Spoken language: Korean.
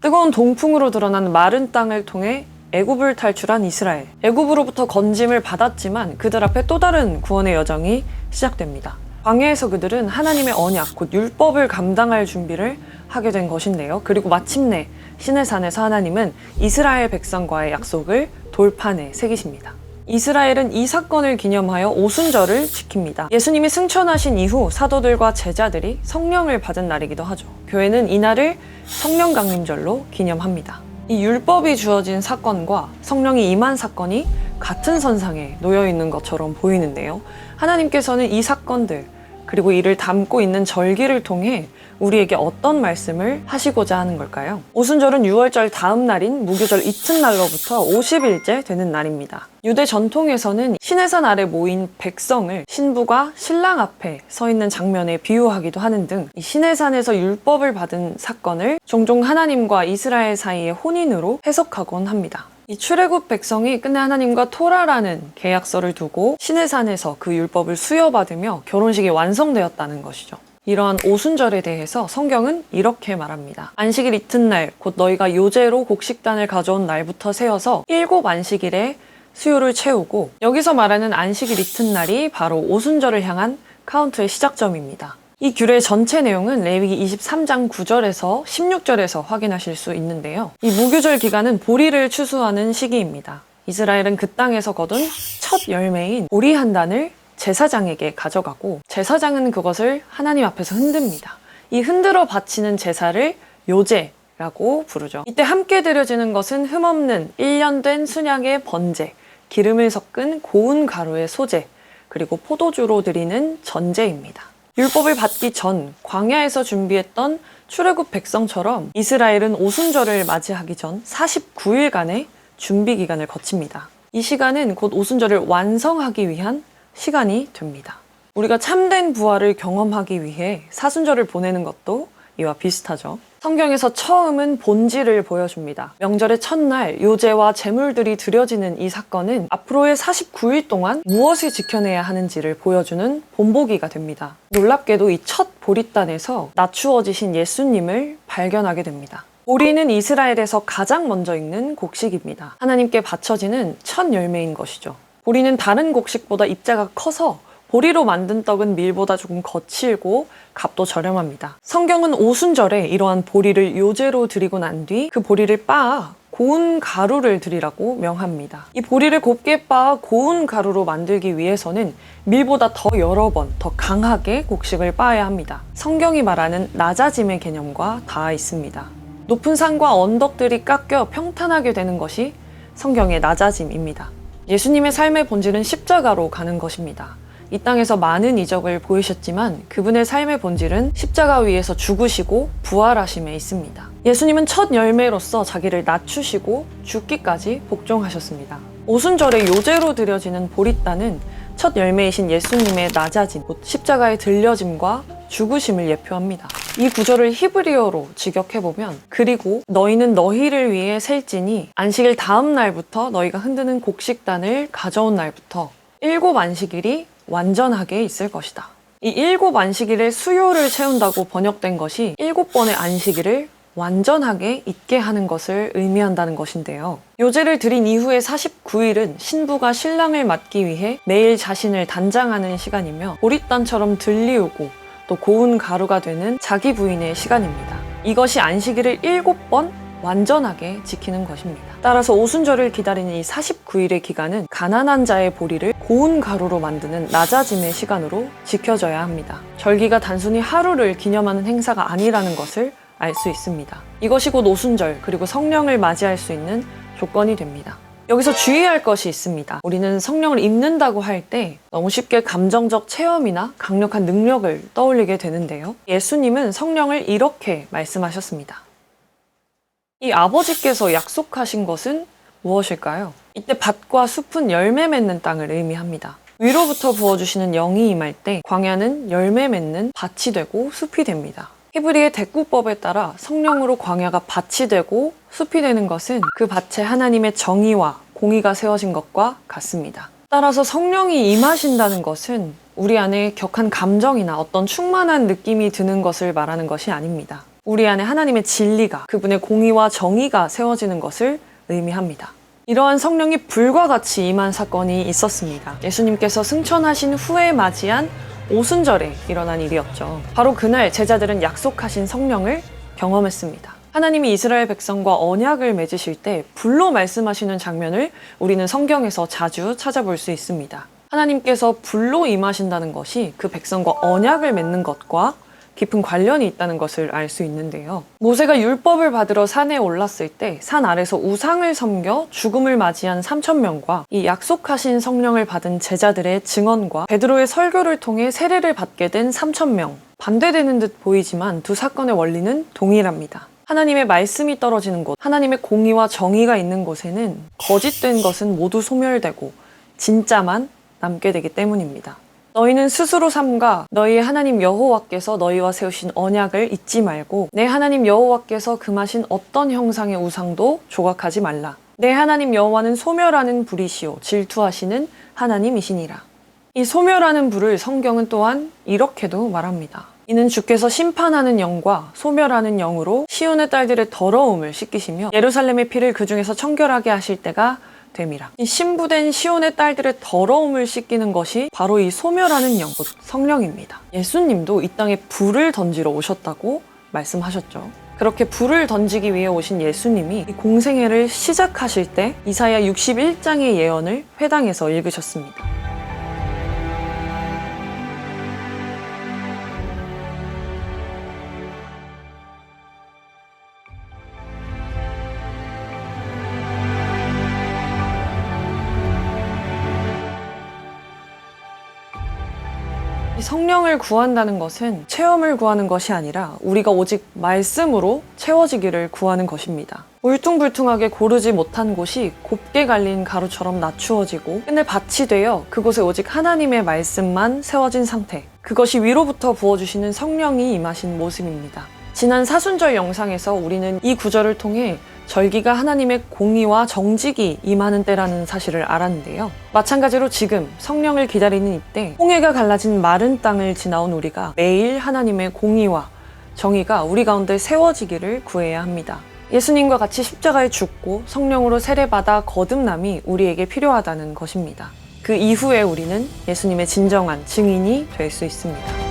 뜨거운 동풍으로 드러난 마른 땅을 통해 애굽을 탈출한 이스라엘. 애굽으로부터 건짐을 받았지만 그들 앞에 또 다른 구원의 여정이 시작됩니다. 광야에서 그들은 하나님의 언약, 곧 율법을 감당할 준비를 하게 된 것인데요. 그리고 마침내 시내산에서 하나님은 이스라엘 백성과의 약속을 돌판에 새기십니다. 이스라엘은 이 사건을 기념하여 오순절을 지킵니다. 예수님이 승천하신 이후 사도들과 제자들이 성령을 받은 날이기도 하죠. 교회는 이날을 성령 강림절로 기념합니다. 이 율법이 주어진 사건과 성령이 임한 사건이 같은 선상에 놓여 있는 것처럼 보이는데요. 하나님께서는 이 사건들 그리고 이를 담고 있는 절기를 통해 우리에게 어떤 말씀을 하시고자 하는 걸까요? 오순절은 유월절 다음 날인 무교절 이튿날로부터 50일째 되는 날입니다. 유대 전통에서는 시내산 아래 모인 백성을 신부가 신랑 앞에 서 있는 장면에 비유하기도 하는 등 이 시내산에서 율법을 받은 사건을 종종 하나님과 이스라엘 사이의 혼인으로 해석하곤 합니다. 이 출애굽 백성이 끝내 하나님과 토라라는 계약서를 두고 시내산에서 그 율법을 수여받으며 결혼식이 완성되었다는 것이죠. 이러한 오순절에 대해서 성경은 이렇게 말합니다. 안식일 이튿날 곧 너희가 요제로 곡식단을 가져온 날부터 세어서 7 안식일에 수요를 채우고, 여기서 말하는 안식일 이튿날이 바로 오순절을 향한 카운트의 시작점입니다. 이 규례의 전체 내용은 레위기 23장 9절에서 16절에서 확인하실 수 있는데요. 이 무교절 기간은 보리를 추수하는 시기입니다. 이스라엘은 그 땅에서 거둔 첫 열매인 보리 한 단을 제사장에게 가져가고, 제사장은 그것을 하나님 앞에서 흔듭니다. 이 흔들어 바치는 제사를 요제라고 부르죠. 이때 함께 드려지는 것은 흠없는 1년 된 순양의 번제, 기름을 섞은 고운 가루의 소제, 그리고 포도주로 드리는 전제입니다. 율법을 받기 전 광야에서 준비했던 출애굽 백성처럼 이스라엘은 오순절을 맞이하기 전 49일간의 준비 기간을 거칩니다. 이 시간은 곧 오순절을 완성하기 위한 시간이 됩니다. 우리가 참된 부활을 경험하기 위해 사순절을 보내는 것도 이와 비슷하죠. 성경에서 처음은 본질을 보여줍니다. 명절의 첫날 요제와 제물들이 드려지는 이 사건은 앞으로의 49일 동안 무엇을 지켜내야 하는지를 보여주는 본보기가 됩니다. 놀랍게도 이 첫 보리단에서 낮추어지신 예수님을 발견하게 됩니다. 보리는 이스라엘에서 가장 먼저 익는 곡식입니다. 하나님께 바쳐지는 첫 열매인 것이죠. 보리는 다른 곡식보다 입자가 커서 보리로 만든 떡은 밀보다 조금 거칠고 값도 저렴합니다. 성경은 오순절에 이러한 보리를 요제로 드리고 난 뒤 그 보리를 빻아 고운 가루를 드리라고 명합니다. 이 보리를 곱게 빻아 고운 가루로 만들기 위해서는 밀보다 더 여러 번 더 강하게 곡식을 빻아야 합니다. 성경이 말하는 낮아짐의 개념과 닿아 있습니다. 높은 산과 언덕들이 깎여 평탄하게 되는 것이 성경의 낮아짐입니다. 예수님의 삶의 본질은 십자가로 가는 것입니다. 이 땅에서 많은 이적을 보이셨지만 그분의 삶의 본질은 십자가 위에서 죽으시고 부활하심에 있습니다. 예수님은 첫 열매로서 자기를 낮추시고 죽기까지 복종하셨습니다. 오순절에 요제로 드려지는 보리단은 첫 열매이신 예수님의 낮아짐, 곧 십자가의 들려짐과 죽으심을 예표합니다. 이 구절을 히브리어로 직역해보면, 그리고 너희는 너희를 위해 셀지니 안식일 다음 날부터 너희가 흔드는 곡식단을 가져온 날부터 7 안식일이 완전하게 있을 것이다. 이 7 안식일의 수요를 채운다고 번역된 것이 7번의 안식일을 완전하게 있게 하는 것을 의미한다는 것인데요. 요제를 드린 이후의 49일은 신부가 신랑을 맞기 위해 매일 자신을 단장하는 시간이며 보리단처럼 들리우고 또 고운 가루가 되는 자기 부인의 시간입니다. 이것이 안식일을 7번 완전하게 지키는 것입니다. 따라서 오순절을 기다리는 이 49일의 기간은 가난한 자의 보리를 고운 가루로 만드는 낮아짐의 시간으로 지켜져야 합니다. 절기가 단순히 하루를 기념하는 행사가 아니라는 것을 알 수 있습니다. 이것이 곧 오순절 그리고 성령을 맞이할 수 있는 조건이 됩니다. 여기서 주의할 것이 있습니다. 우리는 성령을 입는다고 할 때 너무 쉽게 감정적 체험이나 강력한 능력을 떠올리게 되는데요. 예수님은 성령을 이렇게 말씀하셨습니다. 이 아버지께서 약속하신 것은 무엇일까요? 이때 밭과 숲은 열매 맺는 땅을 의미합니다. 위로부터 부어주시는 영이 임할 때 광야는 열매 맺는 밭이 되고 숲이 됩니다. 히브리의 대꾸법에 따라 성령으로 광야가 밭이 되고 숲이 되는 것은 그 밭에 하나님의 정의와 공의가 세워진 것과 같습니다. 따라서 성령이 임하신다는 것은 우리 안에 격한 감정이나 어떤 충만한 느낌이 드는 것을 말하는 것이 아닙니다. 우리 안에 하나님의 진리가, 그분의 공의와 정의가 세워지는 것을 의미합니다. 이러한 성령이 불과 같이 임한 사건이 있었습니다. 예수님께서 승천하신 후에 맞이한 오순절에 일어난 일이었죠. 바로 그날 제자들은 약속하신 성령을 경험했습니다. 하나님이 이스라엘 백성과 언약을 맺으실 때 불로 말씀하시는 장면을 우리는 성경에서 자주 찾아볼 수 있습니다. 하나님께서 불로 임하신다는 것이 그 백성과 언약을 맺는 것과 깊은 관련이 있다는 것을 알 수 있는데요. 모세가 율법을 받으러 산에 올랐을 때 산 아래서 우상을 섬겨 죽음을 맞이한 3,000명과 이 약속하신 성령을 받은 제자들의 증언과 베드로의 설교를 통해 세례를 받게 된 3,000명. 반대되는 듯 보이지만 두 사건의 원리는 동일합니다. 하나님의 말씀이 떨어지는 곳, 하나님의 공의와 정의가 있는 곳에는 거짓된 것은 모두 소멸되고 진짜만 남게 되기 때문입니다. 너희는 스스로 삼가 너희의 하나님 여호와께서 너희와 세우신 언약을 잊지 말고 내 하나님 여호와께서 금하신 어떤 형상의 우상도 조각하지 말라. 내 하나님 여호와는 소멸하는 불이시오 질투하시는 하나님이시니라. 이 소멸하는 불을 성경은 또한 이렇게도 말합니다. 이는 주께서 심판하는 영과 소멸하는 영으로 시온의 딸들의 더러움을 씻기시며 예루살렘의 피를 그 중에서 청결하게 하실 때가 됨이라. 이 신부된 시온의 딸들의 더러움을 씻기는 것이 바로 이 소멸하는 영, 곧 성령입니다. 예수님도 이 땅에 불을 던지러 오셨다고 말씀하셨죠. 그렇게 불을 던지기 위해 오신 예수님이 이 공생애를 시작하실 때 이사야 61장의 예언을 회당에서 읽으셨습니다. 성령을 구한다는 것은 체험을 구하는 것이 아니라 우리가 오직 말씀으로 채워지기를 구하는 것입니다. 울퉁불퉁하게 고르지 못한 곳이 곱게 갈린 가루처럼 낮추어지고 끝내 밭이 되어 그곳에 오직 하나님의 말씀만 세워진 상태. 그것이 위로부터 부어주시는 성령이 임하신 모습입니다. 지난 사순절 영상에서 우리는 이 구절을 통해 절기가 하나님의 공의와 정직이 임하는 때라는 사실을 알았는데요. 마찬가지로 지금 성령을 기다리는 이때 홍해가 갈라진 마른 땅을 지나온 우리가 매일 하나님의 공의와 정의가 우리 가운데 세워지기를 구해야 합니다. 예수님과 같이 십자가에 죽고 성령으로 세례받아 거듭남이 우리에게 필요하다는 것입니다. 그 이후에 우리는 예수님의 진정한 증인이 될 수 있습니다.